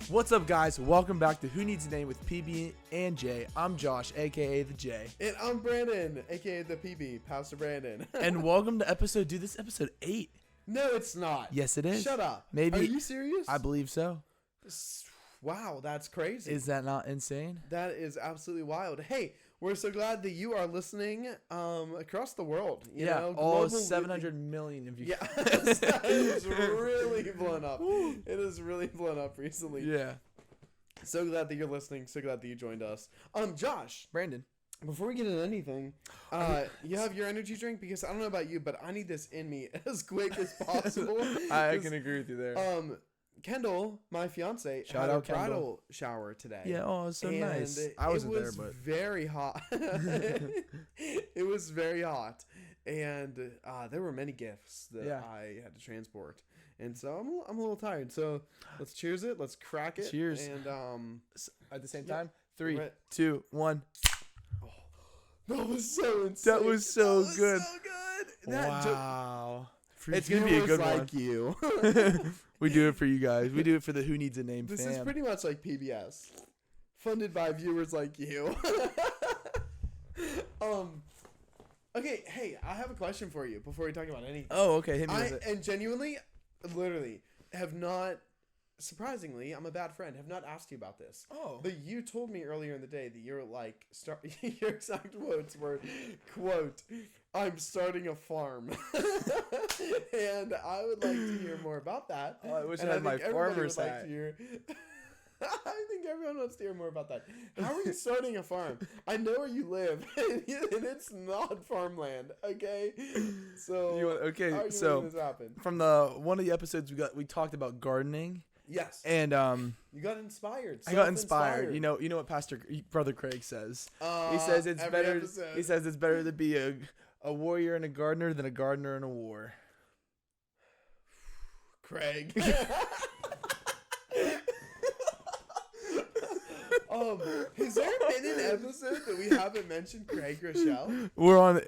What's up, guys? Welcome back to Who Needs a Name with PB and J. I'm Josh, aka the J. And I'm Brandon, aka the PB, Pastor Brandon. And welcome to episode 8. No, it's not. Yes, it is. Shut up. Maybe. Are you serious? I believe so. Wow, that's crazy. Is that not insane? That is absolutely wild. Hey, we're so glad that you are listening across the world. You know, all 700 million of you. Yeah, that is really blown up. It has really blown up recently. Yeah. So glad that you're listening. So glad that you joined us. Josh. Brandon. Before we get into anything, you have your energy drink? Because I don't know about you, but I need this in me as quick as possible. I can agree with you there. Kendall, my fiance, Shout had a out, Kendall. bridal shower today. Yeah, oh, it's so and nice. I wasn't there, but very hot. It was very hot, and there were many gifts that I had to transport, and so I'm a little tired. So let's cheers it. Let's crack it. Cheers. And at the same time, 3, 2, 1. Oh, that was so insane. That was so good. So good. Wow. It's gonna be a good like one. You. We do it for you guys. We do it for the Who Needs a Name This fam. is pretty much like PBS, funded by viewers like you. Okay, hey, I have a question for you before we talk about anything. Oh, okay. Hit me with it. And genuinely, literally, have not. Surprisingly, I'm a bad friend. Have not asked you about this. Oh. But you told me earlier in the day that you're like your exact quotes were, quote, "I'm starting a farm," and I would like to hear more about that. Oh, I wish and I had my farmer's like hat. to hear. I think everyone wants to hear more about that. How are you starting a farm? I know where you live, and it's not farmland. Okay, so how are you making this happen? From one of the episodes we talked about gardening. Yes, and you got inspired. I got inspired. You know what Brother Craig says. He says it's better. Episode. He says it's better to be a warrior and a gardener than a gardener and a war. Craig. Has there been an episode that we haven't mentioned Craig Rochelle? We're on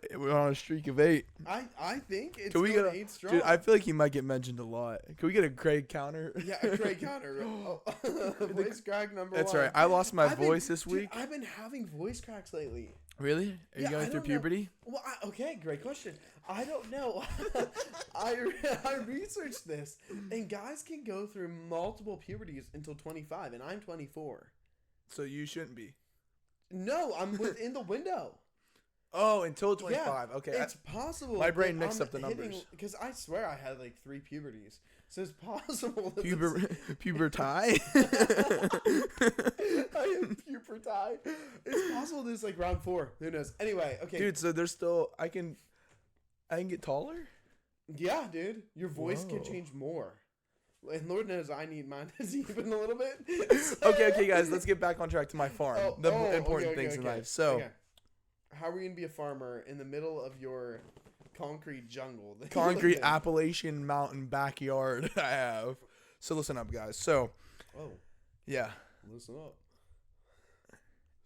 a streak of 8. I think it's Can we get 8 strong. Dude, I feel like he might get mentioned a lot. Can we get a Craig counter? Yeah, a Craig counter. Voice crack number 1. That's right. I lost my voice this week. I've been having voice cracks lately. Really? Are you going through puberty? Well, okay, great question. I don't know. I researched this, and guys can go through multiple puberties until 25, and I'm 24. So you shouldn't be. No, I'm within the window. Oh, until 25. Yeah, okay. It's possible. My brain mixed up the numbers. Because I swear I had like 3 puberties. So it's possible that puberty? I am puberty. It's possible this is like round 4. Who knows? Anyway, okay. Dude, so there's still I can get taller? Yeah, dude. Your voice can change more. And Lord knows I need mine to deepen a little bit. Okay, guys, let's get back on track to my farm. Important things in life. So, how are you going to be a farmer in the middle of your concrete jungle? Concrete Appalachian mountain backyard I have. So listen up, guys. So, yeah. Listen up.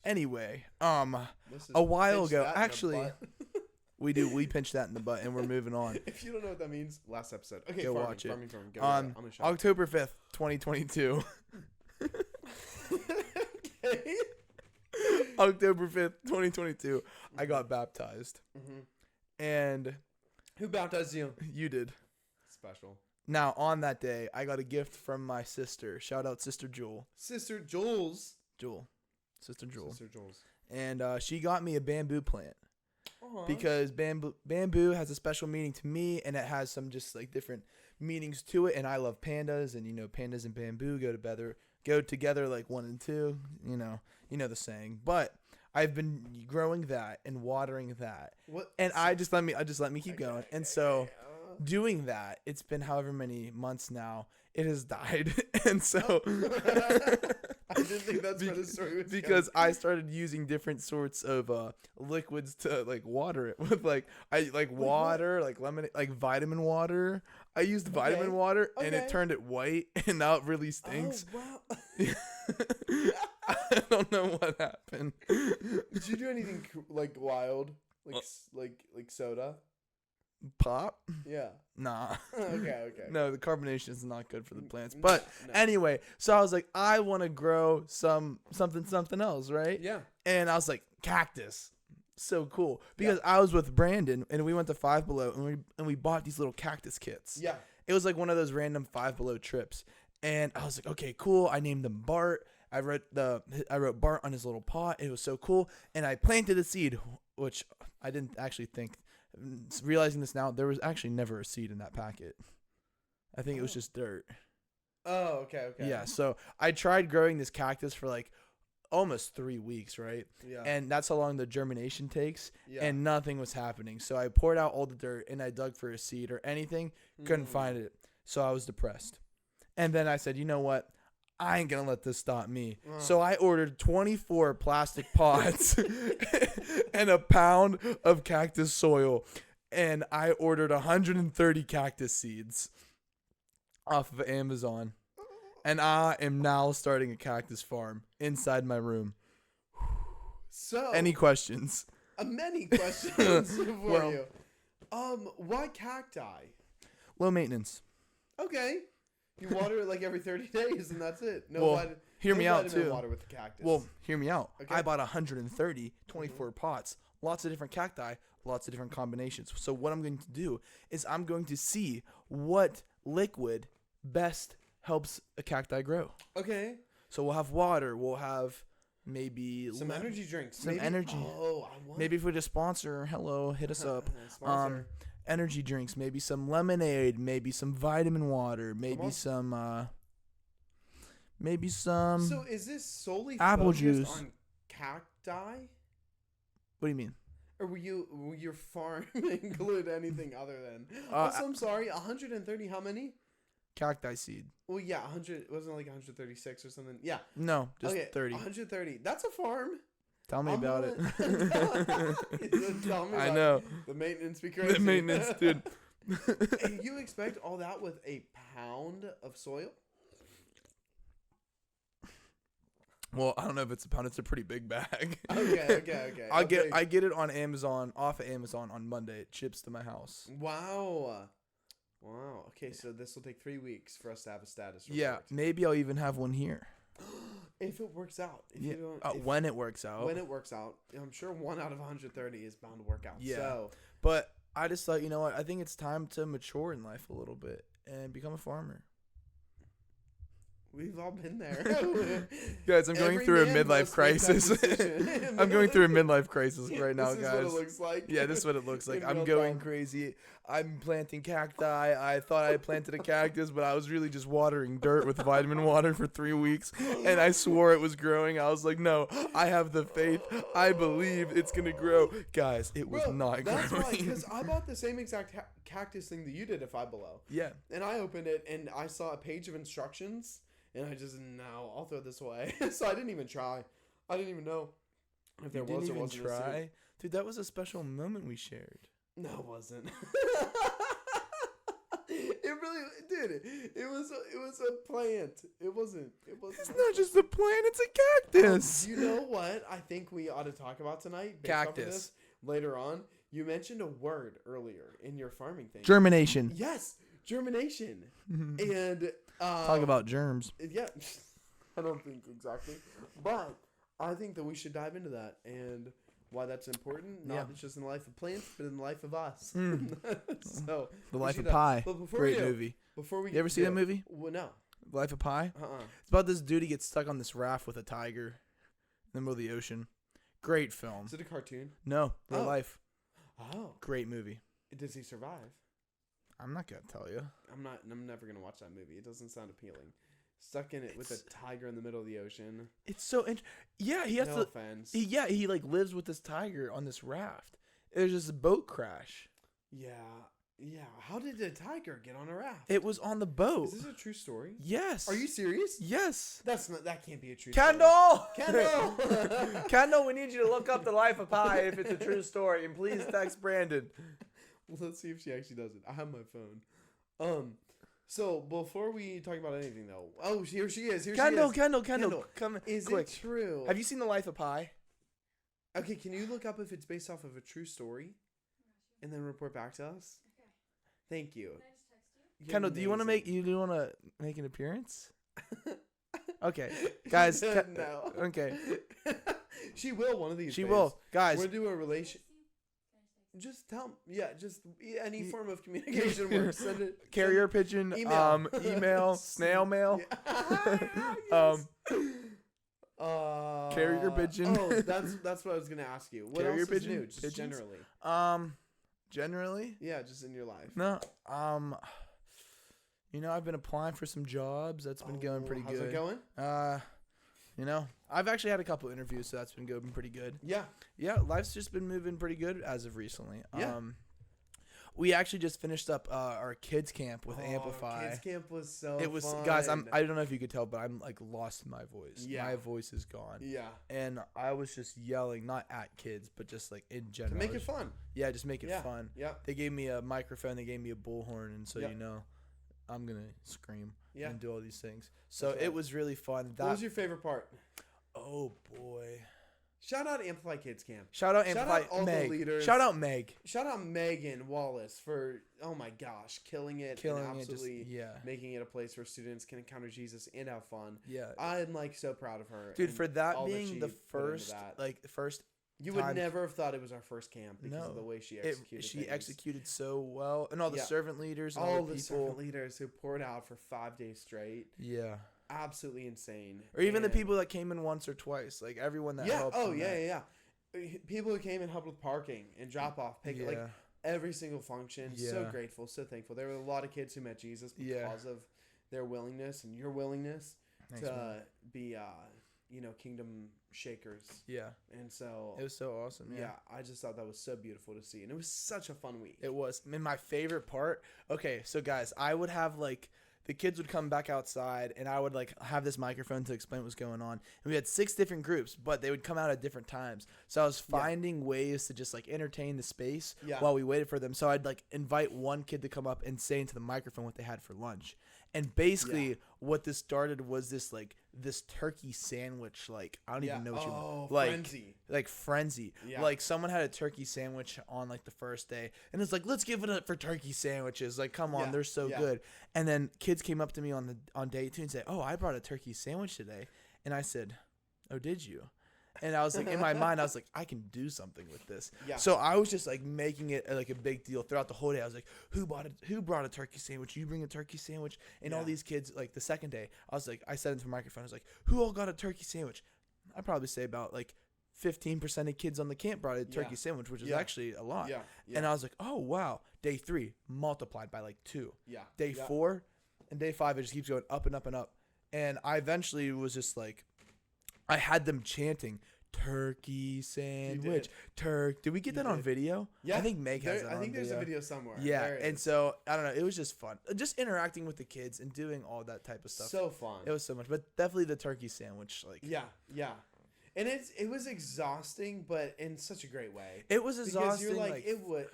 Anyway, a while ago, actually, we pinched that in the butt, and we're moving on. If you don't know what that means, last episode. Okay, go farming, watch it. Farming. Go on October 5th, 2022. Okay. October 5th, 2022, I got baptized. Mm-hmm. And who baptized you? You did. Special. Now, on that day, I got a gift from my sister. Shout out Sister Jewel. Sister Jules. Sister Jewel. Sister Jules. And she got me a bamboo plant. Aww. Because bamboo has a special meaning to me, and it has some just like different meanings to it. And I love pandas, and pandas and bamboo go together like 1 and 2. You know the saying. But I've been growing that and watering that, and I just let me keep going. And so, doing that, it's been however many months now. It has died, and so I didn't think that's where the story was because I started using different sorts of liquids to like water it with water, like lemon, like vitamin water. I used vitamin water, and it turned it white, and now it really stinks. Oh, wow. I don't know what happened. Did you do anything like wild, like soda? Pop? Yeah. Nah. Okay. No, the carbonation is not good for the plants. No, But no. anyway, so I was like, I want to grow something else, right? Yeah. And I was like, cactus. So cool. Because I was with Brandon and we went to Five Below and we bought these little cactus kits. Yeah. It was like one of those random Five Below trips. And I was like, okay, cool. I named him Bart. I wrote Bart on his little pot. It was so cool. And I planted a seed, which I didn't actually think. Realizing this now, there was actually never a seed in that packet. I think it was just dirt. Oh, okay. Yeah, so I tried growing this cactus for like almost 3 weeks, right? Yeah. And that's how long the germination takes, Yeah. and nothing was happening. So I poured out all the dirt and I dug for a seed or anything, couldn't find it. So I was depressed. And then I said, you know what? I ain't gonna let this stop me. So I ordered 24 plastic pots and a pound of cactus soil, and I ordered 130 cactus seeds off of Amazon. And I am now starting a cactus farm inside my room. So Any questions? Many questions for you. Why cacti? Low maintenance. Okay. You water it like every 30 days and that's it. Hear me out vitamin too. Water with the cactus. Well, hear me out. Okay. I bought 130, 24 pots, lots of different cacti, lots of different combinations. So what I'm going to do is I'm going to see what liquid best helps a cacti grow. Okay. So we'll have water. We'll have maybe Some energy drinks. Some maybe? energy. Oh, I want. Maybe if we just sponsor, hello, hit us up. Sponsor. Energy drinks, maybe some lemonade, maybe some vitamin water, maybe some So is this solely apple focused juice on cacti? What do you mean? Or will your farm include anything other than? Also, I'm sorry, 130. How many? Cacti seed. Well, yeah, 100. Wasn't it like 136 or something? Yeah. No, just Okay, 30. 130. That's a farm. Tell me about it. Tell me I about know. it. The maintenance be crazy. The maintenance, dude. And you expect all that with a pound of soil? Well, I don't know if it's a pound. It's a pretty big bag. Okay. I get it on Amazon, off of Amazon on Monday. It ships to my house. Wow. Okay, so this will take 3 weeks for us to have a status report. Yeah, maybe I'll even have one here. If it works out. When it works out. When it works out. I'm sure 1 out of 130 is bound to work out. Yeah. So. But I just thought, you know what? I think it's time to mature in life a little bit and become a farmer. We've all been there. Guys, I'm going through a midlife crisis. I'm going through a midlife crisis right now, guys. This is what it looks like. Yeah, this is what it looks like. I'm real going time. crazy. I'm planting cacti. I thought I planted a cactus, but I was really just watering dirt with vitamin water for 3 weeks, and I swore it was growing. I was like, no, I have the faith. I believe it's going to grow. Guys, it was not growing. That's right, because I bought the same exact cactus thing that you did at Five Below. Yeah. And I opened it, and I saw a page of instructions. And I just, no, I'll throw this away. So I didn't even try. I didn't even know if there was or wasn't a seed. Dude, that was a special moment we shared. No, it wasn't. It really did. It was a plant. It wasn't. It's not just a plant. It's a cactus. You know what I think we ought to talk about tonight? Based off of this, later on. You mentioned a word earlier in your farming thing. Germination. Yes, germination. And talk about germs. Yeah, I don't think exactly, but I think that we should dive into that and why that's important. Not just in the life of plants, but in the life of us. So The Life of Pi. Great movie. Before we you ever see that movie? Well, no. The Life of Pi. It's about this dude. He gets stuck on this raft with a tiger in the middle of the ocean. Great film. Is it a cartoon? No, real life. Oh, great movie. Does he survive? I'm not gonna tell you. I'm never gonna watch that movie. It doesn't sound appealing. Stuck in it with a tiger in the middle of the ocean. It's so yeah. He has no offense. He like lives with this tiger on this raft. There's just a boat crash. Yeah. How did the tiger get on a raft? It was on the boat. Is this a true story? Yes. Are you serious? Yes. That can't be a true Kendall! story. Kendall, we need you to look up The Life of Pi if it's a true story, and please text Brandon. Well, let's see if she actually does it. I have my phone. So before we talk about anything though, here she is. Kendall, come is quick. It true? Have you seen The Life of Pi? Okay, can you look up if it's based off of a true story, and then report back to us? Thank you. Kendall, do you want to make an appearance? Okay, guys. No. Okay. She will one of these. She days. will, guys. We're do a relation. Just tell them. Yeah, just any form of communication works. Send it. Carrier pigeon. Email. Snail mail. Carrier pigeon. Oh, that's what I was gonna ask you. What Carrier else pigeon? is new? Just Pigeons? generally. Generally. Yeah, just in your life. No. I've been applying for some jobs. That's been going pretty good. How's it going? I've actually had a couple interviews, so that's been going pretty good. Yeah. Yeah, life's just been moving pretty good as of recently. Yeah. We actually just finished up our kids camp with Amplify. Kids camp was so It was fun. guys. I don't know if you could tell, but I'm like lost in my voice. Yeah. My voice is gone. Yeah. And I was just yelling, not at kids, but just like in general. To make it fun. Yeah, just make it fun. Yeah. They gave me a microphone. They gave me a bullhorn, and so I'm gonna scream and do all these things. So it was really fun. What was your favorite part? Oh boy. Shout out Amplify Kids Camp. Shout out Amplify. Shout out all Meg. the leaders. Shout out Meg. Shout out Megan Wallace for, oh my gosh, killing it and absolutely making it a place where students can encounter Jesus and have fun. Yeah. I'm like so proud of her. Dude, for that being the first you would never have thought it was our first camp because of the way she executed She executed so well. And all the servant leaders. And all the servant leaders who poured out for 5 days straight. Yeah. Absolutely insane. Or even the people that came in once or twice. Like everyone that helped. Oh, yeah. People who came and helped with parking and drop off. Like every single function. Yeah. So grateful. So thankful. There were a lot of kids who met Jesus because of their willingness and your willingness to be kingdom shakers. Yeah. And so it was so awesome. Yeah. I just thought that was so beautiful to see. And it was such a fun week. It was. And my favorite part. Okay, so guys, I would have like the kids would come back outside and I would like have this microphone to explain what was going on. And we had 6 different groups, but they would come out at different times. So I was finding ways to just like entertain the space while we waited for them. So I'd like invite one kid to come up and say into the microphone what they had for lunch. And basically what this started was this turkey sandwich. Like, I don't even know what you frenzy. Like frenzy. Yeah. Like someone had a turkey sandwich on like the first day and it's like, let's give it up for turkey sandwiches. Like, come on, they're so good. And then kids came up to me on day 2 and said, oh, I brought a turkey sandwich today. And I said, oh, did you? And I was like, in my mind, I was like, I can do something with this. Yeah. So I was just like making it like a big deal throughout the whole day. I was like, who brought a turkey sandwich? You bring a turkey sandwich? And all these kids, like the second day, I was like, I said into the microphone, I was like, who all got a turkey sandwich? I'd probably say about like 15% of kids on the camp brought a turkey sandwich, which is actually a lot. Yeah. And I was like, oh, wow. Day 3 multiplied by like 2. Yeah. Day 4 and day 5, it just keeps going up and up and up. And I eventually was just like, I had them chanting, turkey sandwich, Did we get that on video? Yeah. I think Meg has that on video. I think there's a video somewhere. Yeah. And so, I don't know. It was just fun. Just interacting with the kids and doing all that type of stuff. So fun. It was so much. But definitely the turkey sandwich. Like. Yeah. Yeah. And it was exhausting, but in such a great way. It was exhausting. Because you're like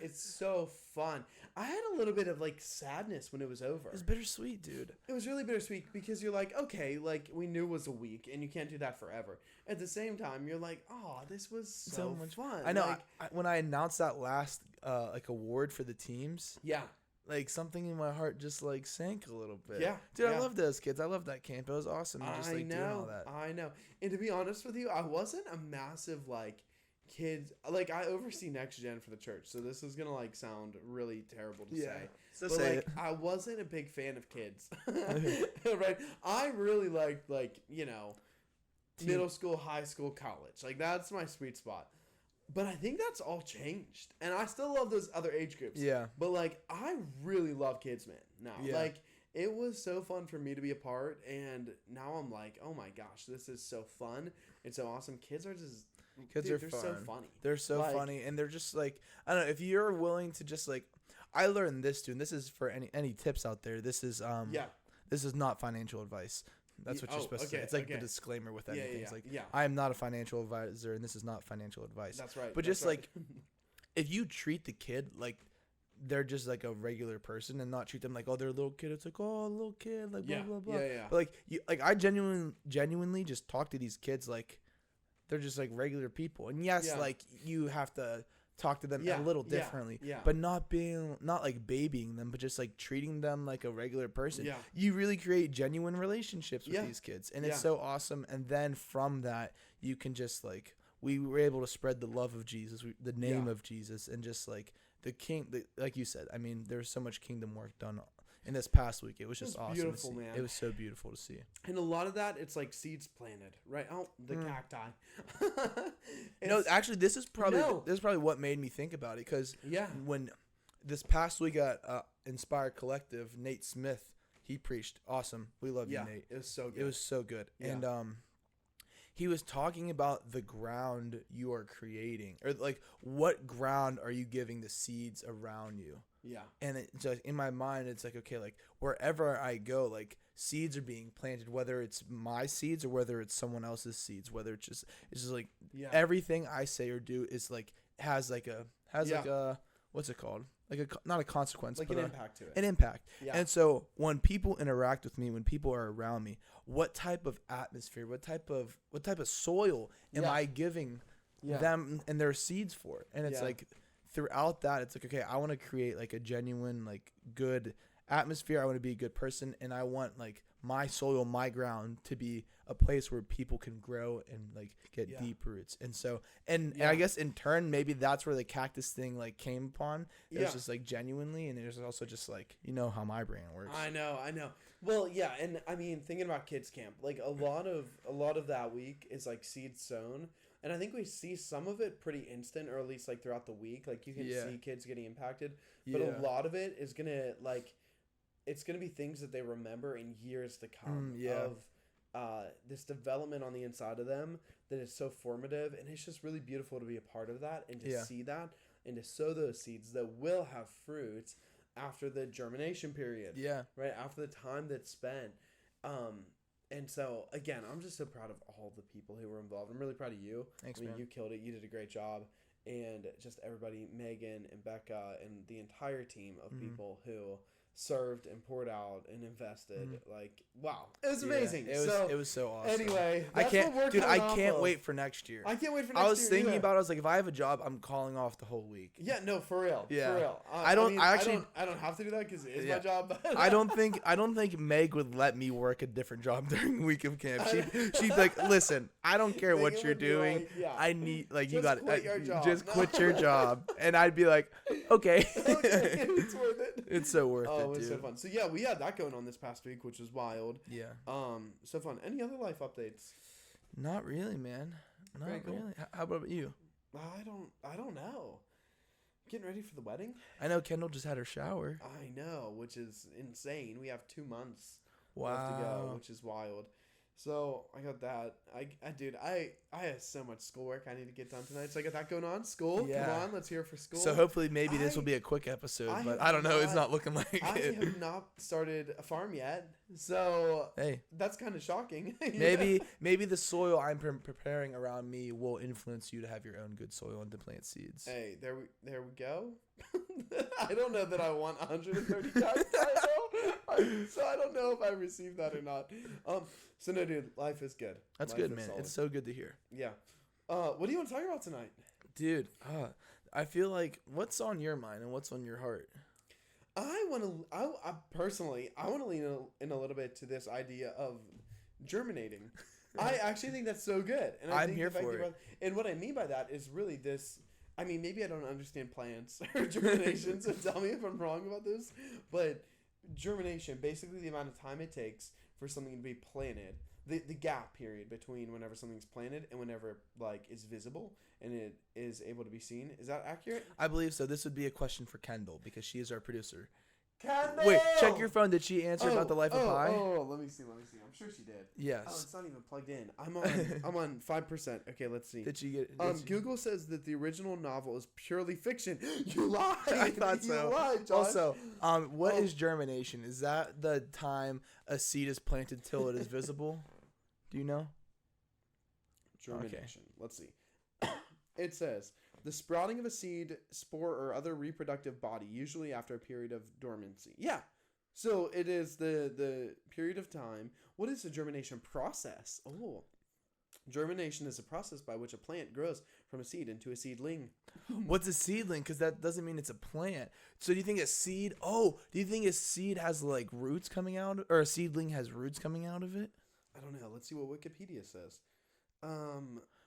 it's so fun. I had a little bit of like sadness when it was over. It was bittersweet, dude. It was really bittersweet because you're like, okay, like we knew it was a week, and you can't do that forever. At the same time, you're like, oh, this was so much fun. I know. Like, when I announced that last award for the teams, like something in my heart just like sank a little bit. Yeah. Dude, I love those kids. I love that camp. It was awesome. Just like doing all that. I know. And to be honest with you, I wasn't a massive like kids. Like I oversee Next Gen for the church. So this is going to like sound really terrible to say. So but say like I wasn't a big fan of kids. Right? I really liked middle school, high school, college. Like that's my sweet spot. But I think that's all changed. And I still love those other age groups. Yeah. But, like, I really love kids, man, now. Yeah. Like, it was so fun for me to be a part. And now I'm like, oh, my gosh, this is so fun. It's so awesome. Kids are just... They're so funny. They're so funny. And they're just, like... I don't know. If you're willing to just, like... I learned this, too. And this is for any tips out there. This is... This is not financial advice. That's what you're supposed to say. It's like the disclaimer with anything. It's like, I am not a financial advisor, and this is not financial advice. That's right. But just like, if you treat the kid like they're just like a regular person and not treat them like, oh, they're a little kid. It's like, oh, a little kid, like blah blah blah. Yeah. But like I genuinely just talk to these kids like they're just like regular people. And yes, like you have to talk to them a little differently, but not like babying them, but just like treating them like a regular person. Yeah. You really create genuine relationships with these kids, and it's so awesome. And then from that, you can just like, we were able to spread the love of Jesus, the name of Jesus, and just like like you said, I mean, there's so much kingdom work done in this past week. It was just awesome. Beautiful, man. It was so beautiful to see. And a lot of that, it's like seeds planted, right? Oh, the cacti. No, actually, this is probably what made me think about it, because when this past week at Inspired Collective, Nate Smith, he preached. Awesome. We love you, Nate. It was so good. It was so good. Yeah. And he was talking about the ground you are creating, or like, what ground are you giving the seeds around you? Yeah. And it's just, in my mind, it's like, okay, like wherever I go, like seeds are being planted, whether it's my seeds or whether it's someone else's seeds, whether it's just like everything I say or do is like, has like a, what's it called? Like not a consequence, like but an impact to it. An impact. Yeah. And so when people interact with me, when people are around me, what type of atmosphere, what type of soil am I giving them and their seeds for? And it's like, throughout that, it's like, okay, I want to create like a genuine, like good atmosphere. I want to be a good person, and I want like my soil, my ground to be a place where people can grow and like get deep roots. And so, and I guess in turn, maybe that's where the cactus thing like came upon. It was just like genuinely, and it was also just like, you know how my brain works. I know. Well, yeah, and I mean, thinking about kids camp, like a lot of that week is like seeds sown. And I think we see some of it pretty instant, or at least like throughout the week. Like you can see kids getting impacted, but a lot of it is gonna it's gonna be things that they remember in years to come of this development on the inside of them that is so formative, and it's just really beautiful to be a part of that and to see that and to sow those seeds that will have fruits after the germination period. Yeah, right after the time that's spent. And so, again, I'm just so proud of all the people who were involved. I'm really proud of you. Thanks, man. You killed it. You did a great job. And just everybody, Megan and Becca and the entire team of people who served and poured out and invested. Like, wow. It was amazing. It was so awesome. Anyway, I can't wait for next year. I can't wait for next year. I was thinking about it. I was like, if I have a job, I'm calling off the whole week. Yeah, no, for real. Yeah. For real. I don't have to do that because it is my job. I don't think Meg would let me work a different job during week of camp. She'd be like, listen, I don't care what you're doing. I need, like, you got to just quit your job. And I'd be like, okay. It's worth it. It's so worth it, dude. It was so fun. So yeah, we had that going on this past week, which was wild. Yeah. So fun. Any other life updates? Not really, man. Not really. How about you? I don't know. Getting ready for the wedding. I know Kendall just had her shower. I know, which is insane. We have 2 months left to go, which is wild. So I got that. I have so much schoolwork I need to get done tonight. So I got that going on. School, come on, let's hear it for school. So hopefully maybe this will be a quick episode, but I don't know. It's not looking like I it. have not started a farm yet, so hey, that's kind of shocking. Maybe the soil I'm preparing around me will influence you to have your own good soil and to plant seeds. Hey, there we go. I don't know that I want 130 times title, so I don't know if I received that or not. So no, dude, life is good. That's good, man. Solid. It's so good to hear. Yeah. What do you want to talk about tonight? Dude, I feel like, what's on your mind and what's on your heart? I personally want to lean in a little bit to this idea of germinating. I actually think that's so good. And I'm here for it. And what I mean by that is really this. I mean, maybe I don't understand plants or germination, so tell me if I'm wrong about this. But germination, basically the amount of time it takes for something to be planted, the gap period between whenever something's planted and whenever like is visible and it is able to be seen. Is that accurate? I believe so. This would be a question for Kendall because she is our producer. Kendall! Wait, check your phone. Did she answer about the life of Pi? Oh, let me see. I'm sure she did. Yes. Oh, it's not even plugged in. I'm on 5%. Okay, let's see. Did she get? Google says that the original novel is purely fiction. You lied. I thought so. You lied, Josh. Also, what is germination? Is that the time a seed is planted till it is visible? Do you know? Germination. Okay. Let's see. It says the sprouting of a seed, spore, or other reproductive body, usually after a period of dormancy. Yeah. So it is the period of time. What is the germination process? Oh. Germination is a process by which a plant grows from a seed into a seedling. What's a seedling? Because that doesn't mean it's a plant. So do you think a seed? Oh, do you think a seed has like roots coming out, or a seedling has roots coming out of it? I don't know. Let's see what Wikipedia says.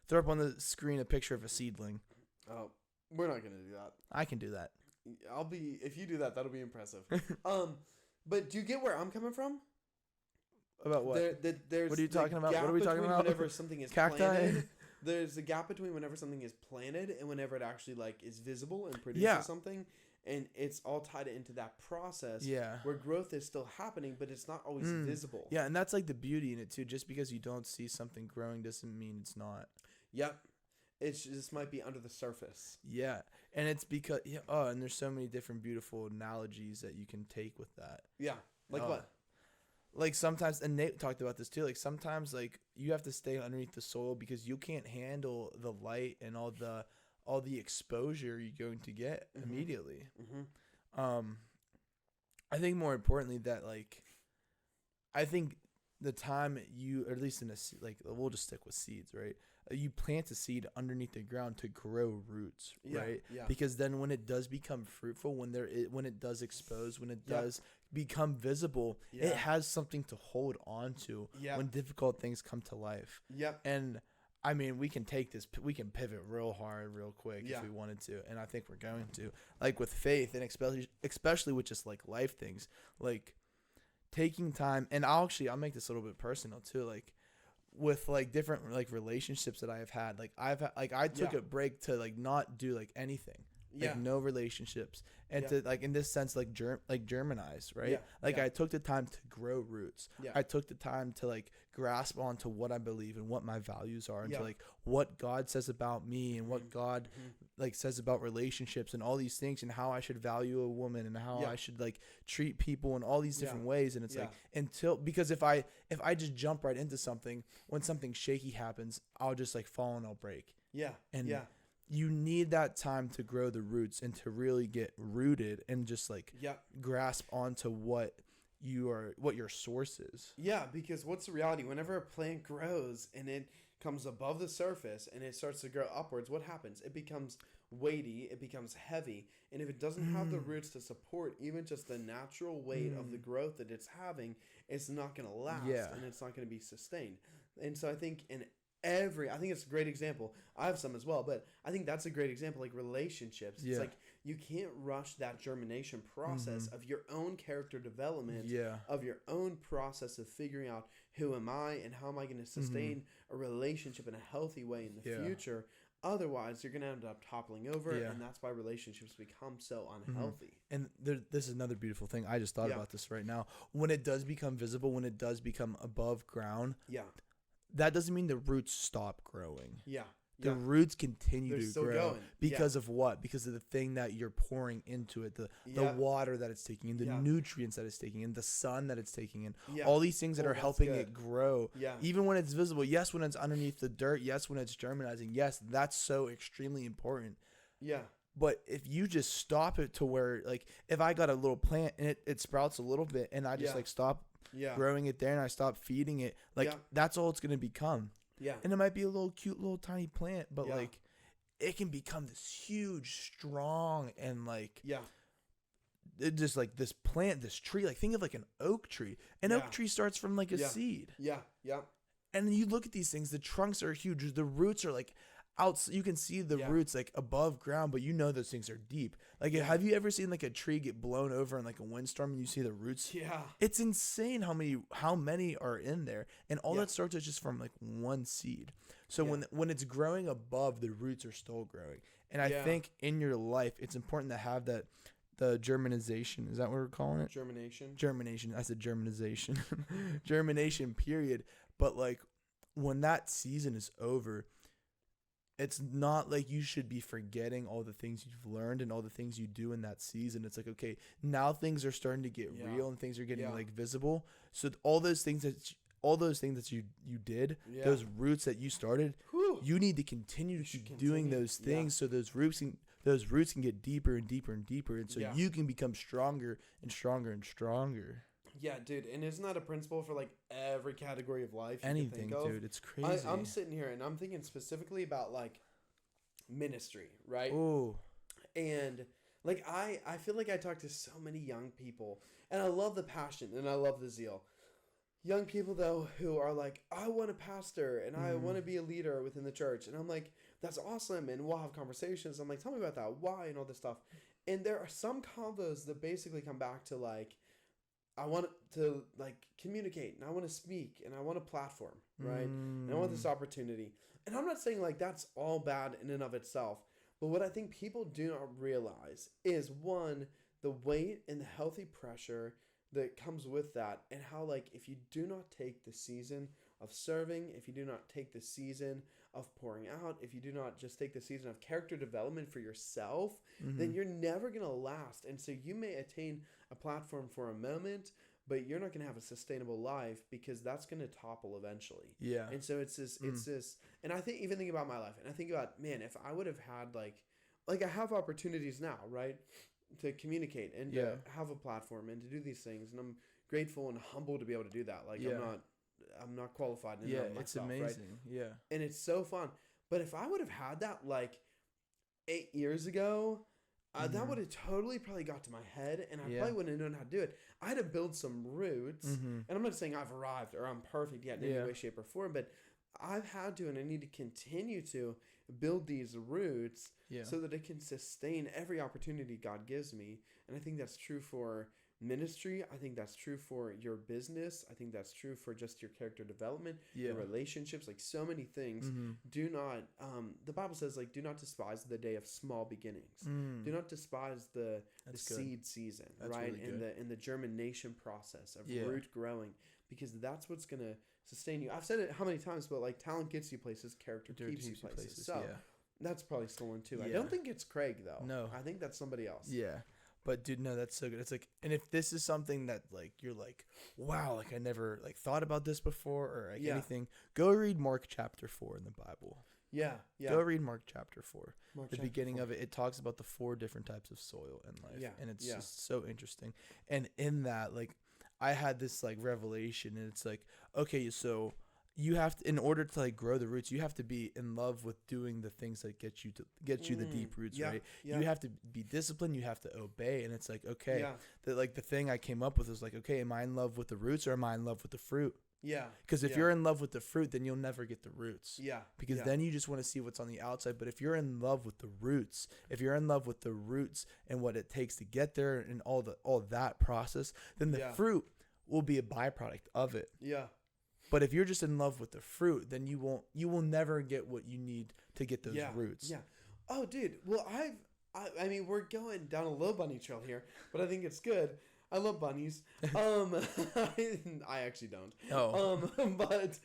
Throw up on the screen a picture of a seedling. Oh, we're not gonna do that. I can do that. If you do that, that'll be impressive. But do you get where I'm coming from? About what? There's what are you talking about? What are we talking about? Whenever something is Cacti? planted, there's a gap between whenever something is planted and whenever it actually like is visible and produces something, and it's all tied into that process. Yeah. Where growth is still happening, but it's not always visible. Yeah, and that's like the beauty in it too. Just because you don't see something growing doesn't mean it's not. Yep. It's just might be under the surface. Yeah, and it's because and there's so many different beautiful analogies that you can take with that. Yeah, like what? Like sometimes, and Nate talked about this too. Like sometimes, like you have to stay underneath the soil because you can't handle the light and all the exposure you're going to get immediately. I think more importantly that like, I think the time you, or at least in a like, we'll just stick with seeds, right? You plant a seed underneath the ground to grow roots, right? Yeah. Because then when it does become fruitful, when it does expose, when it does become visible, it has something to hold on to when difficult things come to life. Yep. And I mean, we can pivot real hard, real quick if we wanted to, and I think we're going to. Like with faith, and especially with just like life things, like taking time. And I'll make this a little bit personal too, like with like different like relationships that I have had. Like I took a break to like not do like anything. Like no relationships, and to like in this sense like Germanize, right? I took the time to grow roots. I took the time to like grasp onto what I believe and what my values are, and to like what God says about me and what God like says about relationships and all these things, and how I should value a woman and how I should like treat people in all these different ways. And it's like because if I just jump right into something, when something shaky happens, I'll just like fall and I'll break. You need that time to grow the roots and to really get rooted and just like grasp onto what your source is. Yeah, because what's the reality? Whenever a plant grows and it comes above the surface and it starts to grow upwards, what happens? It becomes weighty, it becomes heavy, and if it doesn't have the roots to support even just the natural weight of the growth that it's having, it's not going to last and it's not going to be sustained. And so I think I think it's a great example. I have some as well, but I think that's a great example, like relationships. It's like you can't rush that germination process of your own character development, of your own process of figuring out who am I and how am I going to sustain a relationship in a healthy way in the future. Otherwise, you're going to end up toppling over, and that's why relationships become so unhealthy. And this is another beautiful thing. I just thought about this right now. When it does become visible, when it does become above ground, that doesn't mean the roots stop growing. The roots continue to grow because of what? Because of the thing that you're pouring into it, the water that it's taking in, the nutrients that it's taking in, the sun that it's taking in, all these things that are helping it grow. Even when it's visible, yes, when it's underneath the dirt, yes, when it's germinizing, yes, that's so extremely important. But if you just stop it to where, like, if I got a little plant and it sprouts a little bit and I just like stop growing it there and I stop feeding it, like that's all it's going to become. And it might be a little cute little tiny plant, but like it can become this huge, strong, and like it just like this plant, this tree. Like think of like an oak tree. An oak tree starts from like a seed. And you look at these things, the trunks are huge. The roots are like out. You can see the roots like above ground, but you know those things are deep. Like have you ever seen like a tree get blown over in like a windstorm and you see the roots? It's insane how many are in there, and all that starts is just from like one seed. So when it's growing above, the roots are still growing. And I think in your life it's important to have that, the germinization. Is that what we're calling it? Germination. I said germinization. Germination period. But like when that season is over, it's not like you should be forgetting all the things you've learned and all the things you do in that season. It's like, okay, now things are starting to get real and things are getting like visible. So all those things that you did, those roots that you started, you need to continue to keep doing those things so those roots can get deeper and deeper and deeper, and so you can become stronger and stronger and stronger. Yeah, dude, and isn't that a principle for like every category of life? Anything, dude, it's crazy. I'm sitting here and I'm thinking specifically about like ministry, right? Ooh. And like I feel like I talk to so many young people, and I love the passion and I love the zeal. Young people though who are like, I want a pastor and I want to be a leader within the church, and I'm like, that's awesome, and we'll have conversations. I'm like, tell me about that, why, and all this stuff. And there are some convos that basically come back to like, I want to like communicate and I want to speak and I want a platform, right? And I want this opportunity. And I'm not saying like that's all bad in and of itself. But what I think people do not realize is, one, the weight and the healthy pressure that comes with that, and how like if you do not take the season of serving, if you do not take the season of pouring out, if you do not just take the season of character development for yourself, then you're never going to last. And so you may attain a platform for a moment, but you're not going to have a sustainable life, because that's going to topple eventually. Yeah. And so it's this, and I think about my life, and I think about, man, if I would have had like I have opportunities now, right, to communicate and to have a platform and to do these things. And I'm grateful and humble to be able to do that. Like I'm not qualified in myself, it's amazing. Right? Yeah. And it's so fun. But if I would have had that like 8 years ago, that would have totally probably got to my head, and I probably wouldn't have known how to do it. I had to build some roots, and I'm not saying I've arrived or I'm perfect yet in any way, shape, or form, but I've had to, and I need to continue to build these roots so that it can sustain every opportunity God gives me. And I think that's true for ministry. I think that's true for your business. I think that's true for just your character development, your relationships, like so many things. Do not, the Bible says, like, do not despise the day of small beginnings. Do not despise the seed season, that's right? Really and the germination process of root growing, because that's what's going to sustain you. I've said it how many times, but like talent gets you places, character keeps you places. So that's probably stolen too. I don't think it's Craig though. No. I think that's somebody else. Yeah. But dude, no, that's so good. It's like, and if this is something that like you're like, wow, like I never like thought about this before or like anything, go read Mark chapter 4 in the Bible. Yeah. Go read Mark chapter 4. The beginning of it talks about the 4 different types of soil in life. Yeah. And it's just so interesting. And in that, like, I had this like revelation, and it's like, okay, so you have to, in order to like grow the roots, you have to be in love with doing the things that get you the deep roots, right? You have to be disciplined, you have to obey. And it's like, okay, the thing I came up with was like, okay, am I in love with the roots or am I in love with the fruit? Yeah. Because if you're in love with the fruit, then you'll never get the roots. Yeah. Because then you just want to see what's on the outside. But if you're in love with the roots, if you're in love with the roots and what it takes to get there and all that process, then the fruit will be a byproduct of it. Yeah. But if you're just in love with the fruit, then you will never get what you need to get those roots. Yeah. Oh, dude. Well, I mean, we're going down a little bunny trail here, but I think it's good. I love bunnies. I actually don't. Oh. But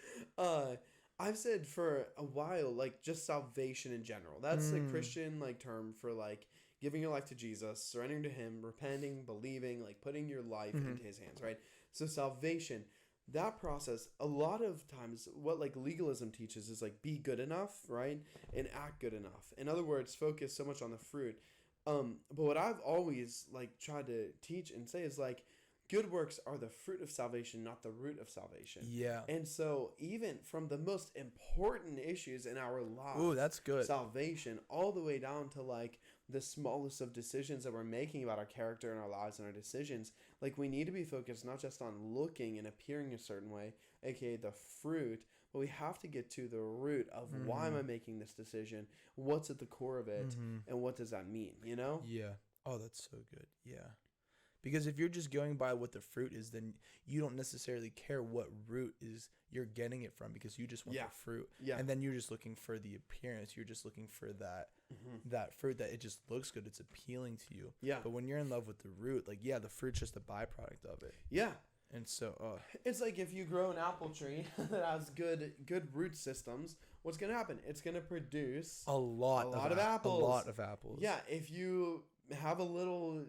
I've said for a while, like, just salvation in general. That's the Christian like term for like giving your life to Jesus, surrendering to Him, repenting, believing, like putting your life into His hands, right? So salvation, that process, a lot of times what like legalism teaches is like be good enough, right? And act good enough. In other words, focus so much on the fruit. But what I've always like tried to teach and say is like good works are the fruit of salvation, not the root of salvation. Yeah. And so even from the most important issues in our lives, ooh, that's good. Salvation, all the way down to like the smallest of decisions that we're making about our character and our lives and our decisions, like we need to be focused not just on looking and appearing a certain way, aka the fruit, but we have to get to the root of why am I making this decision? What's at the core of it? And what does that mean? You know? Yeah. Oh, that's so good. Yeah. Because if you're just going by what the fruit is, then you don't necessarily care what root is you're getting it from, because you just want the fruit. Yeah. And then you're just looking for the appearance. You're just looking for that fruit that it just looks good. It's appealing to you. Yeah. But when you're in love with the root, like, the fruit's just a byproduct of it. Yeah. And so it's like if you grow an apple tree that has good root systems, what's going to happen? It's going to produce a lot of apples. A lot of apples. Yeah. If you have a little,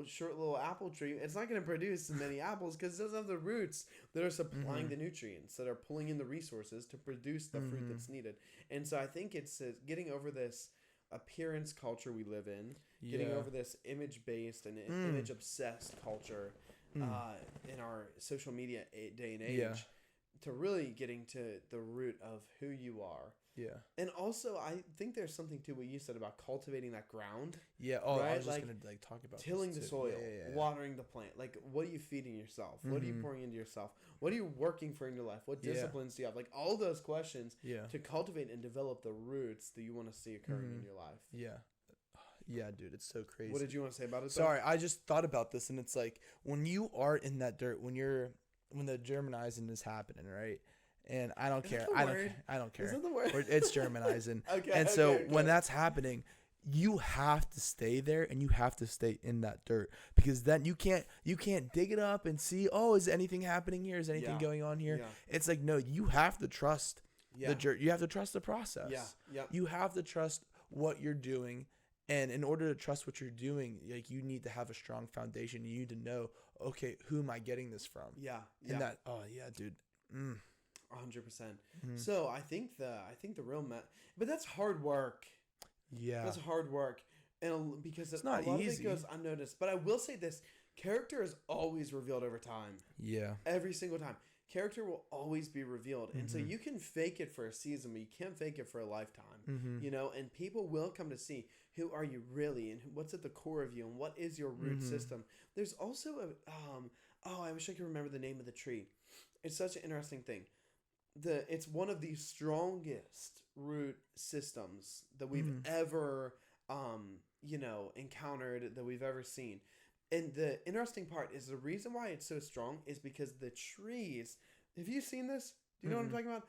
short little apple tree, it's not going to produce many apples because it doesn't have the roots that are supplying the nutrients, that are pulling in the resources to produce the fruit that's needed. And so I think it's getting over this appearance culture we live in, getting over this image-based and image-obsessed culture in our social media day and age, to really getting to the root of who you are Yeah. And also, I think there's something to what you said about cultivating that ground. Yeah. Oh, right? I was just gonna talk about tilling this the too. soil, Yeah. watering the plant. Like, what are you feeding yourself? What are you pouring into yourself? What are you working for in your life? What disciplines do you have? Like, all those questions to cultivate and develop the roots that you want to see occurring in your life. Yeah. Yeah, dude, it's so crazy. What did you want to say about it? Sorry, I just thought about this, and it's like when you are in that dirt, when the Germanizing is happening, right? And I don't care. I don't care. Is that the word? It's Germanizing. Okay. And so when that's happening, you have to stay there and you have to stay in that dirt, because then you can't dig it up and see, oh, is anything happening here? Is anything going on here? Yeah. It's like, no, you have to trust the dirt. You have to trust the process. Yeah. You have to trust what you're doing. And in order to trust what you're doing, like, you need to have a strong foundation. You need to know, okay, who am I getting this from? Yeah. And that, oh yeah, dude. 100%. So I think the real but that's hard work. Yeah. That's hard work. And because it's not a lot easy. of it goes unnoticed. But I will say this, character is always revealed over time. Yeah. Every single time. Character will always be revealed. And so you can fake it for a season, but you can't fake it for a lifetime. You know, and people will come to see, who are you really, and what's at the core of you, and what is your root system. There's also I wish I could remember the name of the tree. It's such an interesting thing. It's one of the strongest root systems that we've ever encountered, that we've ever seen. And the interesting part is, the reason why it's so strong is because the trees, have you seen this? Do you know what I'm talking about?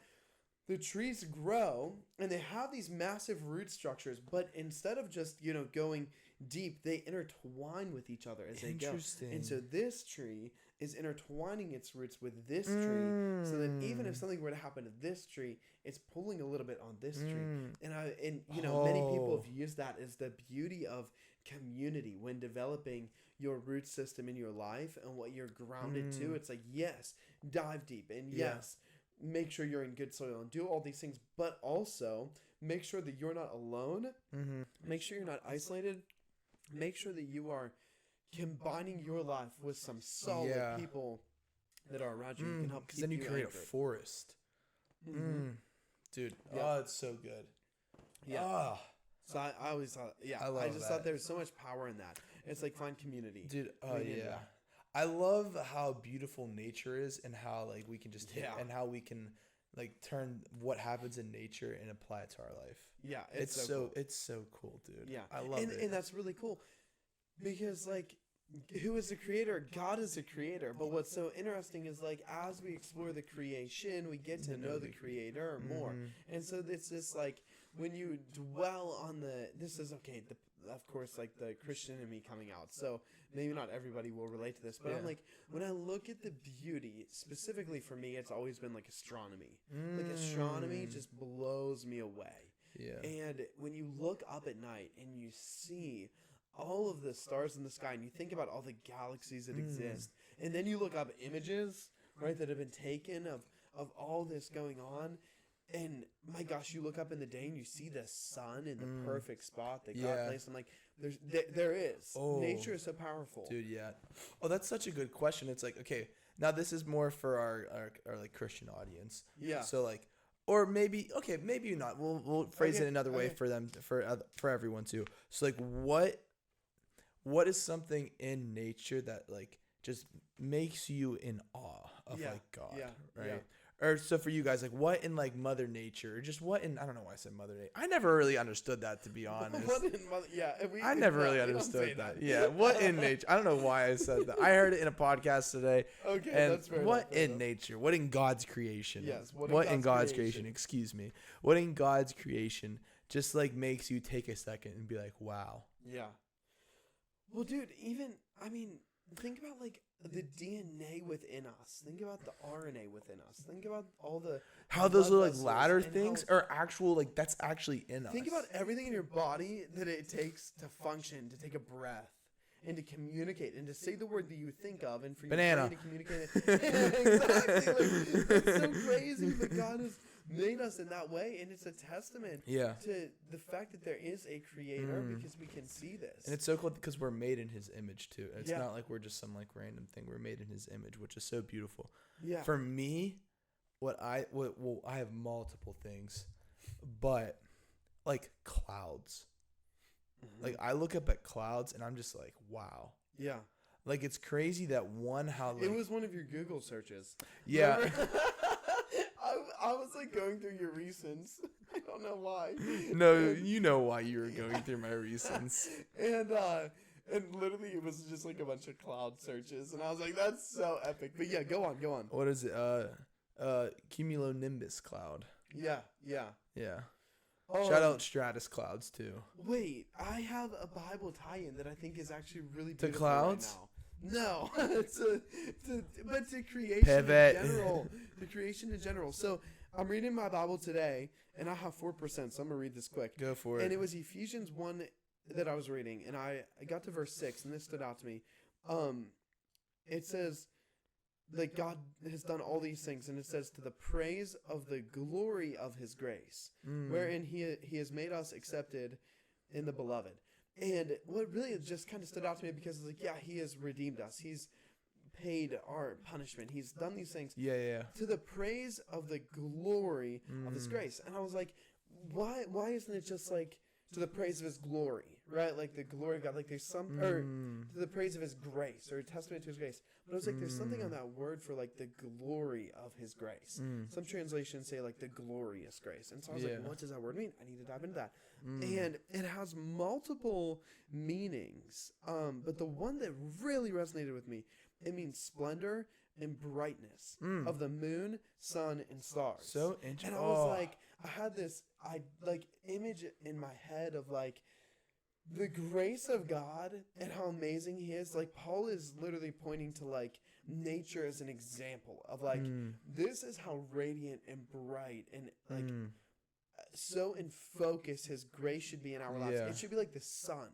The trees grow and they have these massive root structures, but instead of just, going deep, they intertwine with each other as they go. Interesting. And so this tree is intertwining its roots with this tree, so that even if something were to happen to this tree, it's pulling a little bit on this tree. And many people have used that as the beauty of community when developing your root system in your life and what you're grounded to. It's like, yes, dive deep, and yes, make sure you're in good soil and do all these things, but also make sure that you're not alone. Make sure you're not isolated. Make sure that you are combining your life with some solid people that are around you. You can help keep then you create anchored. a forest. Dude, it's so good. Yeah. So I always thought, I just thought there was so much power in that. It's like, find community. Dude, yeah. I love how beautiful nature is, and how, like, we can just and how we can, like, turn what happens in nature and apply it to our life. Yeah, it's so cool. It's so cool, dude. Yeah, I love it. And that's really cool, because, like, who is the creator? God is the creator. But what's so interesting is, like, as we explore the creation, we get to know the creator more. And so it's just like, when you dwell on of course, like, the Christian in me coming out. So maybe not everybody will relate to this, but I'm like, when I look at the beauty, specifically for me, it's always been like astronomy. Like, astronomy just blows me away. Yeah. And when you look up at night and you see all of the stars in the sky, and you think about all the galaxies that exist, and then you look up images, right, that have been taken of all this going on, and my gosh, you look up in the day and you see the sun in the perfect spot that God placed. I'm like, there is. Nature is so powerful. Dude, yeah. Oh, that's such a good question. It's like, okay, now this is more for our like, Christian audience. Yeah. So, like, or maybe not. We'll phrase it another way for them, for everyone too. So, like, what is something in nature that, like, just makes you in awe of like God, right? Yeah. Or so for you guys, like, what in, like, Mother Nature, or just what in, I don't know why I said Mother Nature. I never really understood that, to be honest. I never really understood that. Yeah, what in nature? I don't know why I said that. I heard it in a podcast today. Okay, and that's fair. What in nature? What in God's creation? Yes, what in God's creation? Excuse me. What in God's creation just, like, makes you take a second and be like, wow. Yeah. Well, dude, think about, like, the DNA within us. Think about the RNA within us. Think about all the how those are, like, ladder things, or actual, like, that's actually in us. Think about everything in your body that it takes to function, to take a breath, and to communicate, and to say the word that you think of, and for your brain to communicate it. Exactly. Like, it's so crazy, but God has made us in that way, and it's a testament to the fact that there is a creator, because we can see this. And it's so cool because we're made in his image too. It's not like we're just some, like, random thing. We're made in his image, which is so beautiful. Yeah. For me, I have multiple things. but like clouds. Like I look up at clouds and I'm just like, wow. Yeah. Like it's crazy that how like, it was one of your Google searches. Yeah. I was like going through your recents. I don't know why. No, you know why you were going through my recents. And literally it was just like a bunch of cloud searches, and I was like, that's so epic. But yeah, go on. What is it? Cumulonimbus cloud. Yeah. Shout out stratus clouds too. Wait, I have a Bible tie-in that I think is actually really to beautiful clouds. Right now. No, but to creation Pivot. in general. To creation in general. So I'm reading my Bible today, and I have 4%, so I'm gonna read this quick. Go for it. And it was Ephesians 1 that I was reading, and I got to verse 6, and this stood out to me. It says, like, God has done all these things, and it says, to the praise of the glory of his grace, wherein he has made us accepted in the beloved. And what really just kind of stood out to me, because it's like, yeah, he has redeemed us. He's paid our punishment. He's done these things. Yeah. To the praise of the glory of his grace. And I was like, why isn't it just like to the praise of his glory, right? Like the glory of God, like there's some, or to the praise of his grace, or a testament to his grace. But I was like, there's something on that word for like the glory of his grace. Some translations say like the glorious grace. And so I was like, what does that word mean? I need to dive into that. And it has multiple meanings. But the one that really resonated with me, it means splendor and brightness of the moon, sun, and stars. So interesting. And I was like, I had this image in my head of like the grace of God and how amazing he is. Like Paul is literally pointing to like nature as an example of like this is how radiant and bright and like so in focus his grace should be in our lives. It should be like the sun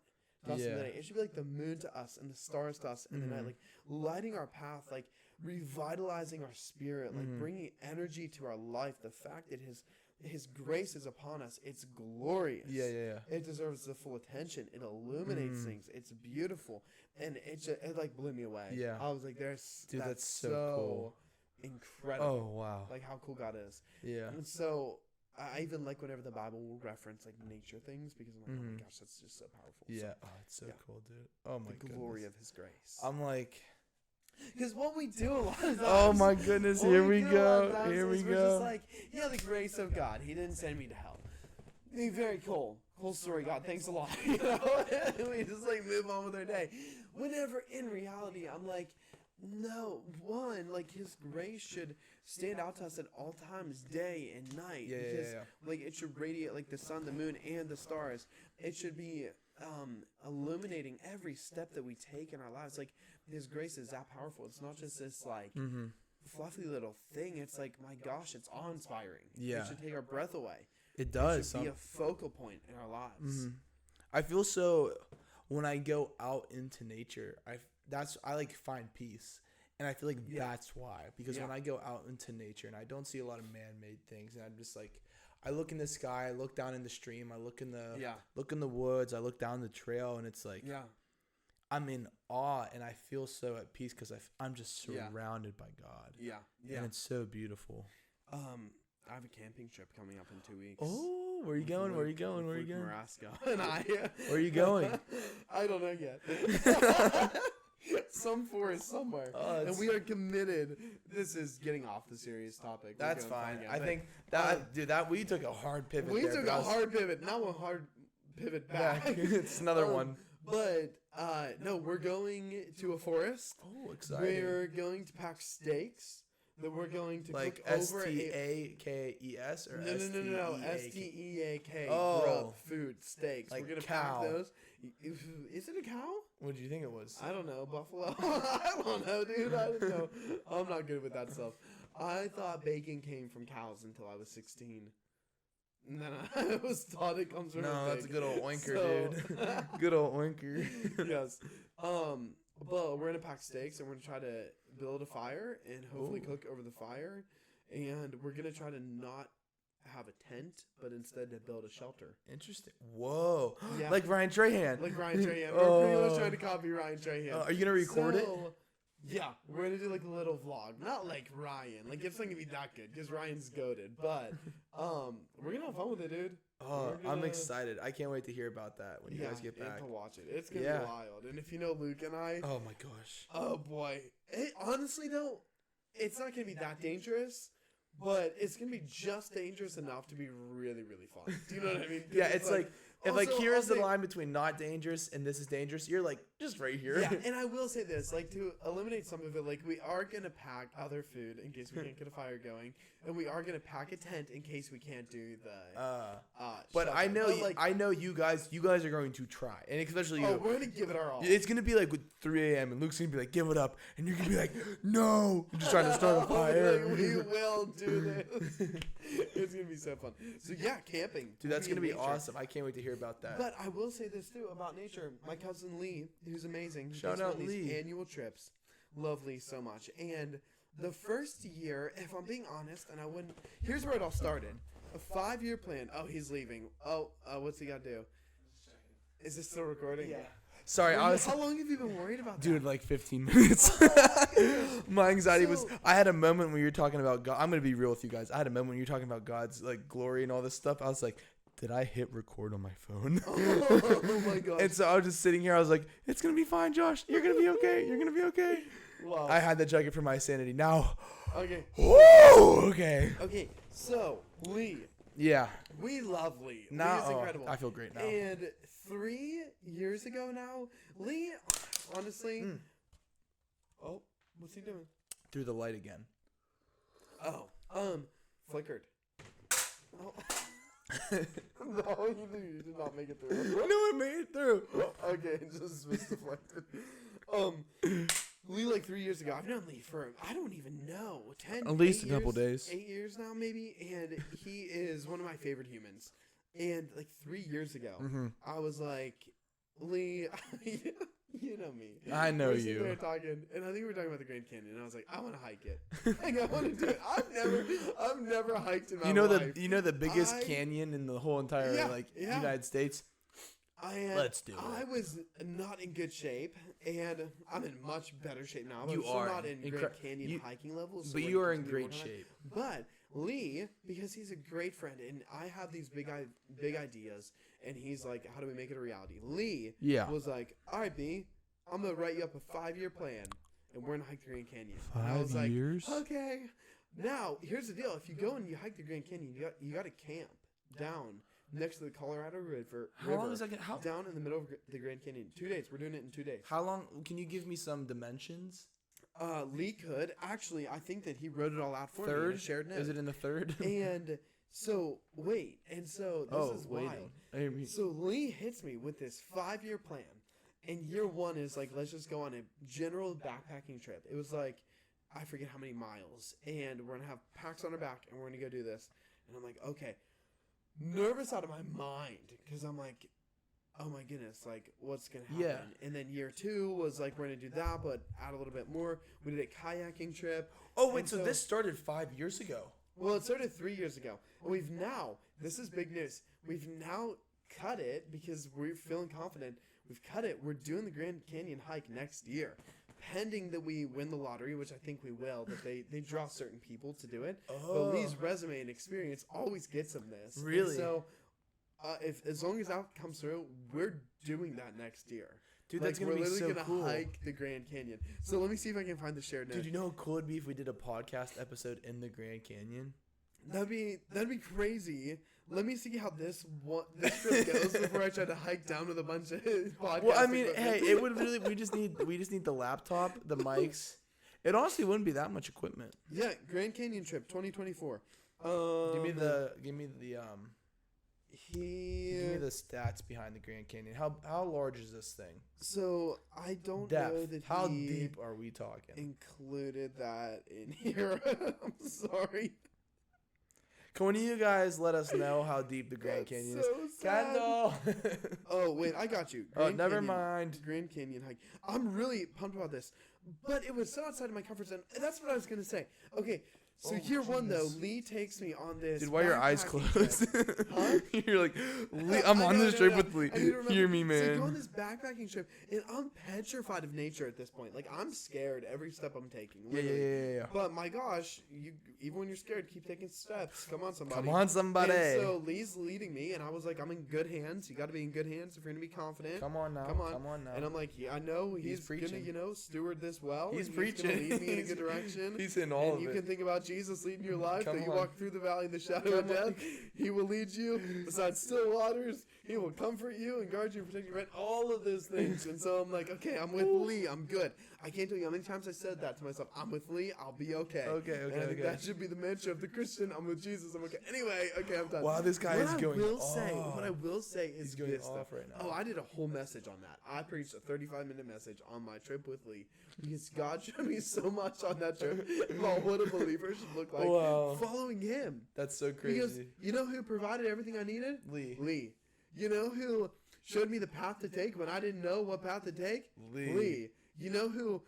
to us in the day. It should be like the moon to us and the stars to us in the night, like lighting our path, like revitalizing our spirit, like bringing energy to our life. The fact that his grace is upon us, it's glorious. Yeah. It deserves the full attention. It illuminates things. It's beautiful, and it like blew me away. Yeah, I was like, that's so cool, incredible. Oh wow, like how cool God is. Yeah, and so I even like whenever the Bible will reference like nature things, because I'm like, oh my gosh, that's just so powerful. Yeah, it's so cool, dude. Oh my goodness. The glory of his grace. I'm like. Because what we do a lot of times. Oh my goodness! Here we go. We're just like, yeah, the grace of God. He didn't send me to hell. Very cool. Cool story, God. Thanks a lot. You know, we just like move on with our day. Whenever in reality, I'm like, no. One, like His grace should stand out to us at all times, day and night. Yeah. Like it should radiate like the sun, the moon, and the stars. It should be illuminating every step that we take in our lives. Like His grace is that powerful. It's not just this like fluffy little thing. It's like, my gosh, it's awe-inspiring. Yeah, it should take our breath away. It does. It should be a focal point in our lives. I feel so when I go out into nature. I like find peace, and I feel like that's why. Because when I go out into nature and I don't see a lot of man-made things, and I'm just like, I look in the sky, I look down in the stream, I look in the woods, I look down the trail, and it's like, I'm in awe, and I feel so at peace because I'm just surrounded by God. Yeah, and it's so beautiful. I have a camping trip coming up in 2 weeks. Oh, where are you going? Where are you going? Where are you going? Nebraska. Where are you going? I don't know yet. Some forest somewhere. And we are committed. This is getting off the serious topic. That's fine. I think that we took a hard pivot. We took a hard pivot. Now a hard pivot back. It's another one. But no, we're going to a forest. Oh, exciting. We're going to pack steaks that we're going to like cook over STAKES or no STEAK. Oh, food steaks. Like we're gonna cow. pack those. Is it a cow? What did you think it was? I don't know. Buffalo. I don't know, dude. I don't know. I'm not good with that stuff. I thought bacon came from cows until I was 16. And then I was taught it comes from a pig. That's a good old oinker, dude. Good old oinker. Yes. But we're gonna pack steaks, and we're gonna try to build a fire and hopefully cook over the fire. And we're gonna try to not have a tent, but instead to build a shelter. Interesting. Whoa. Yeah. Like Ryan Trahan. We're pretty much trying to copy Ryan Trahan. Are you gonna record it? Yeah, we're gonna do like a little vlog. Not like Ryan. Like it's not gonna be that good because Ryan's goated. But we're gonna have fun with it, dude. Oh, I'm excited. I can't wait to hear about that when you guys get back. And to watch it. It's gonna be wild. And if you know Luke and I, oh my gosh. Oh boy. Honestly though, it's not gonna be that dangerous. But it's gonna be just dangerous enough to be really, really fun. Do you know what I mean? Yeah, it's like if like here's the line between not dangerous and this is dangerous, you're like just right here. Yeah, and I will say this, like to eliminate some of it, like we are gonna pack other food in case we can't get a fire going, and we are gonna pack a tent in case we can't do the. But I know, I know you guys are going to try, and especially you. Oh, we're gonna give it our all. It's gonna be like with 3 a.m. and Luke's gonna be like, "Give it up," and you're gonna be like, "No," you're just trying to start a fire. Like, we will do this. It's gonna be so fun. So yeah, camping. Dude, that's gonna be awesome. I can't wait to hear about that. But I will say this too about nature. My cousin Lee, who's amazing, shout out Lee. These annual trips. Love Lee so much. And the first year, if I'm being honest, and I wouldn't. Here's where it all started. A 5-year plan. Oh, he's leaving. Oh, what's he got to do? Is this still recording? Yeah. Sorry, how long have you been worried about that? Dude, like 15 minutes. My anxiety was. I had a moment when you were talking about God. I'm gonna be real with you guys. I had a moment when you were talking about God's like glory and all this stuff. I was like, did I hit record on my phone? Oh my god! And so I was just sitting here. I was like, it's gonna be fine, Josh. You're gonna be okay. You're gonna be okay. Wow. I had that jacket for my sanity. Now. Okay. Woo! Okay. Okay. So Lee. Yeah. We love Lee. Now, Lee is incredible. I feel great now. And 3 years ago now, Lee, honestly. Oh, what's he doing? Through the light again. Oh, flickered. Oh. No, you did not make it through. No, I made it through. Okay, it just was deflected. Lee, like 3 years ago, I've known Lee for, I don't even know, 10 at least a couple days. 8 years now, maybe, and he is one of my favorite humans. And like 3 years ago, I was like, Lee, you know me. I know you. We're talking, and I think we were talking about the Grand Canyon. And I was like, I want to hike it. Like, I want to do it. I've never hiked in my life. You know the biggest canyon in the whole entire United States. Let's do it. I was not in good shape, and I'm in much better shape now. You are not in Grand Canyon hiking levels. But you are in great shape. But Lee, because he's a great friend, and I have these big ideas, and he's like, how do we make it a reality? Lee was like, all right, B, I'm going to write you up a 5-year plan, and we're going to hike the Grand Canyon. 5 years? Like, okay. Now, here's the deal. If you go and you hike the Grand Canyon, you got to camp down next to the Colorado River. How long is that? Down in the middle of the Grand Canyon. 2 days. We're doing it in 2 days. How long? Can you give me some dimensions? Lee could. Actually, I think that he wrote it all out for me. Third? Shared note. Is it in the third? And so, wait. And so, this is wild. So, Lee hits me with this 5-year plan. And year 1 is like, let's just go on a general backpacking trip. It was like, I forget how many miles. And we're going to have packs on our back, and we're going to go do this. And I'm like, okay. Nervous out of my mind, because I'm like, oh my goodness, like what's gonna happen? Yeah. And then year 2 was like, we're gonna do that, but add a little bit more. We did a kayaking trip. Oh wait, so this started 5 years ago? Well, it started 3 years ago. And we've now, this is big news, we've now cut it because we're feeling confident. We've cut it. We're doing the Grand Canyon hike next year. Pending that we win the lottery, which I think we will, that they draw certain people to do it. Oh. But Lee's resume and experience always gets him this. Really? And so, as long as that comes through, we're doing that next year. Dude, that's gonna be so cool. We're literally gonna hike the Grand Canyon. So let me see if I can find the shared note. Dude, you know how cool it'd be if we did a podcast episode in the Grand Canyon? That'd be crazy. Let me see how this trip goes before I try to hike down with a bunch of podcasts. Well, I mean, hey, it would really. We just need the laptop, the mics. It honestly wouldn't be that much equipment. Yeah, Grand Canyon trip 2024. Give me the stats behind the Grand Canyon. How large is this thing? So I don't Depth. know that. How deep are we talking? Included that in here. I'm sorry. Can one of you guys let us know how deep the Grand Canyon is? Kendall! Oh, wait, I got you. Never mind. Grand Canyon hike. I'm really pumped about this. But it was so outside of my comfort zone. That's what I was going to say. Okay, So year one, though, Lee takes me on this. Dude, why are your eyes closed? Huh? You're like, Lee, I'm on this trip with Lee. Hear me, man. So go on this backpacking trip, and I'm petrified of nature at this point. Like, I'm scared every step I'm taking. Yeah. But my gosh, even when you're scared, keep taking steps. Come on, somebody. Come on, somebody. And so Lee's leading me, and I was like, I'm in good hands. You got to be in good hands if you're going to be confident. Come on now. Come on now. And I'm like, I know he's going to, steward this well. He's preaching. He's going to lead me in a good direction. He's in all of it. And you can think about Jesus leading your life. That you walk through the valley of the shadow of death. He will lead you beside still waters. He will comfort you and guard you and protect you. Right? All of those things. And so I'm like, okay, I'm with Lee. I'm good. I can't tell you how many times I said that to myself. I'm with Lee. I'll be okay. Okay. And I think that should be the mantra of the Christian. I'm with Jesus. I'm okay. Anyway, okay, I'm done. Wow, this guy is going off. What I will say is he's going off right now. Oh, I did a whole message on that. I preached a 35-minute message on my trip with Lee because God showed me so much on that trip about what a believer should look like following him. That's so crazy. Because you know who provided everything I needed? Lee. You know who showed me the path to take when I didn't know what path to take? Lee. You know who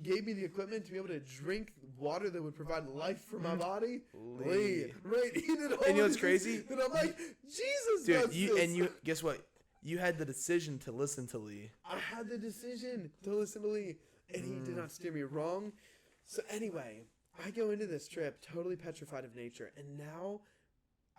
gave me the equipment to be able to drink water that would provide life for my body? Lee. Right? He did all and you know what's crazy? And I'm like, Jesus, dude. And you guess what? You had the decision to listen to Lee. I had the decision to listen to Lee, and he did not steer me wrong. So anyway, I go into this trip totally petrified of nature, and now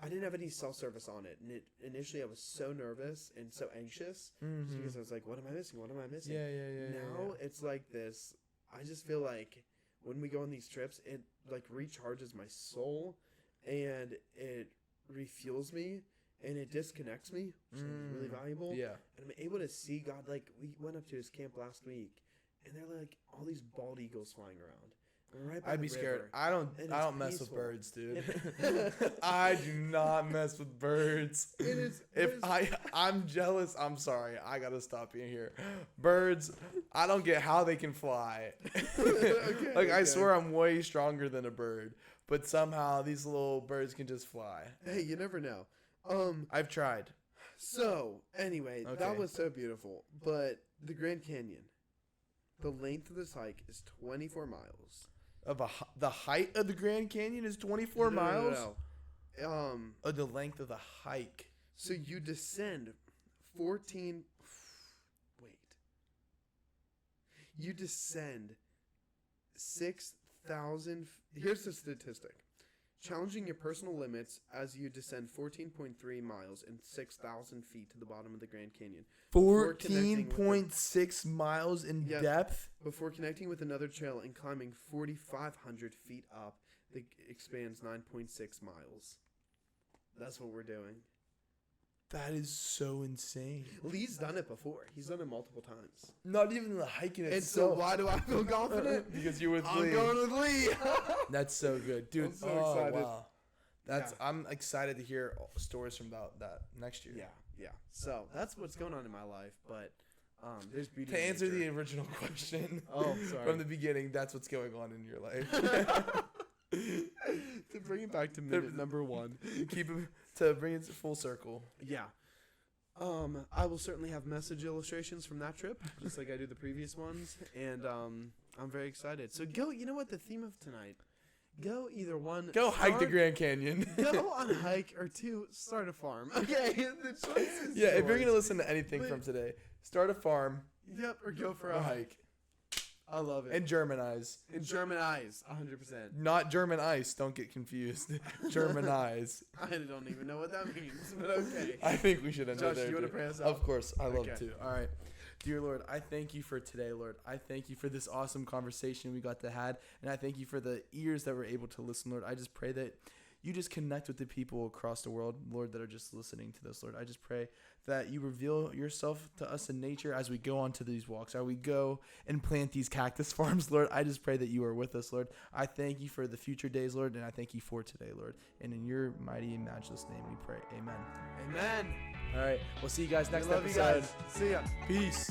I didn't have any cell service on it. And initially I was so nervous and so anxious because I was like, what am I missing? What am I missing? Yeah. Now it's like this. I just feel like when we go on these trips, it like recharges my soul and it refuels me and it disconnects me, which is really valuable. Yeah. And I'm able to see God. Like, we went up to his camp last week and there are like all these bald eagles flying around. I'd be scared. I don't mess with birds, dude. I do not mess with birds. I'm jealous, I'm sorry. I gotta stop being here. Birds, I don't get how they can fly. I swear I'm way stronger than a bird, but somehow these little birds can just fly. Hey, you never know. I've tried. So anyway, that was so beautiful. But the Grand Canyon, the length of this hike is 24 miles. The height of the Grand Canyon is 24 miles? No. The length of the hike. So you descend You descend 6,000. Here's the statistic. Challenging your personal limits as you descend 14.3 miles and 6,000 feet to the bottom of the Grand Canyon. 14.6 miles in depth? Before connecting with another trail and climbing 4,500 feet up that expands 9.6 miles. That's what we're doing. That is so insane. Lee's done it before. He's done it multiple times. Not even the hiking itself. And so why do I feel confident? Because you're with Lee. I'm going with Lee. That's so good. Dude, I'm so excited. Wow. I'm excited to hear stories from that next year. Yeah. So that's what's going on in my life. But there's beauty to in answer nature. the original question. Oh, sorry. From the beginning, that's what's going on in your life. To bring it back to minute number 1. To bring it full circle. Yeah. I will certainly have message illustrations from that trip, just like I do the previous ones, and I'm very excited. So you know what the theme of tonight? Go either one. Go hike the Grand Canyon. Go on a hike, or 2, start a farm. Okay, the choice is yours. If you're going to listen to anything from today, start a farm. Yep, or go for a hike. I love it. And Germanize. 100%. Not German ice. Don't get confused. Germanize. I don't even know what that means, but okay. I think we should end it there. Josh, you want to pray us out? Of course. I love to. All right. Dear Lord, I thank you for today, Lord. I thank you for this awesome conversation we got to have, and I thank you for the ears that were able to listen, Lord. I just pray that you just connect with the people across the world, Lord, that are just listening to this, Lord. I just pray that you reveal yourself to us in nature as we go onto these walks, as we go and plant these cactus farms, Lord. I just pray that you are with us, Lord. I thank you for the future days, Lord, and I thank you for today, Lord. And in your mighty and matchless name we pray. Amen. Amen. All right. We'll see you guys next episode. You guys. See ya. Peace.